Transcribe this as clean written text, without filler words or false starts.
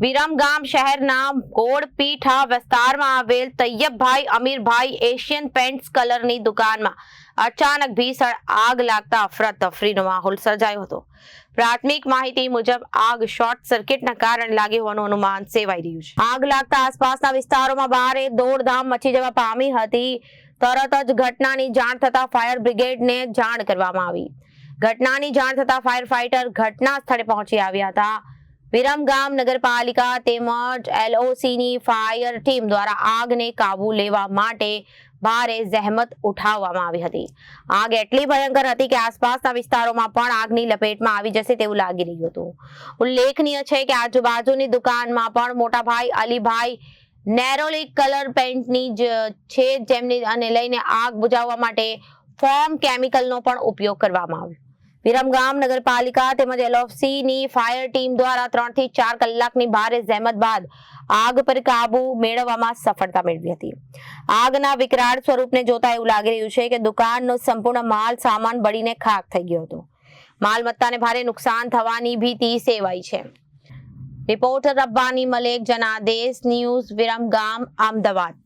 વિરમગામ શહેરના ગોળપીઠા વિસ્તારમાં આવેલ તૈયબભાઈ અમીરભાઈ એશિયન પેન્ટ્સ કલરની દુકાનમાં અચાનક ભીષણ આગ લાગતા અફરાતફરીનો માહોલ સર્જાયો હતો। પ્રાથમિક માહિતી મુજબ આગ શોર્ટ સર્કિટના કારણે લાગી હોવાનું અનુમાન સેવાઈ રહ્યું છે। આગ લાગતા આસપાસના વિસ્તારોમાં ભારે દોડધામ મચી જવા પામી હતી। તરત જ ઘટનાની જાણ થતા ફાયર બ્રિગેડને જાણ કરવામાં આવી। ઘટનાની જાણ થતા ફાયર ફાઈટર ઘટના સ્થળે પહોંચી આવ્યા હતા। વિરમગામ નગરપાલિકા તેમજ એલઓસીની ફાયર ટીમ દ્વારા આગને કાબુ લેવા માટે ભારે જહેમત ઉઠાવવામાં આવી હતી। આગ એટલી ભયંકર હતી કે આસપાસના વિસ્તારોમાં પણ આગની લપેટમાં આવી જશે તેવું લાગી રહ્યું હતું। ઉલ્લેખનીય છે કે આજુબાજુની દુકાનમાં પણ મોટાભાઈ અલીભાઈ નેરોલિક કલર પેન્ટની છે, જેમને અને લઈને આગ બુઝાવવા માટે ફોર્મ કેમિકલનો પણ ઉપયોગ કરવામાં આવ્યો। વિરમગામ નગરપાલિકા તેમજ એલઓસીની ફાયર ટીમ દ્વારા 3 થી 4 કલાકની ભારે જહેમત બાદ આગ પર કાબુ મેળવવામાં સફળતા મેળવી હતી। આગના વિકરાળ સ્વરૂપને જોતા એવું લાગી રહ્યું છે કે દુકાનનો સંપૂર્ણ માલ સામાન બળીને ખાખ થઈ ગયો હતો। માલમત્તાને ભારે નુકસાન થવાની ભીતિ સેવાઈ છે। Reporter Rabbani Malek, Janadesh news, Viramgam, Ahmedabad.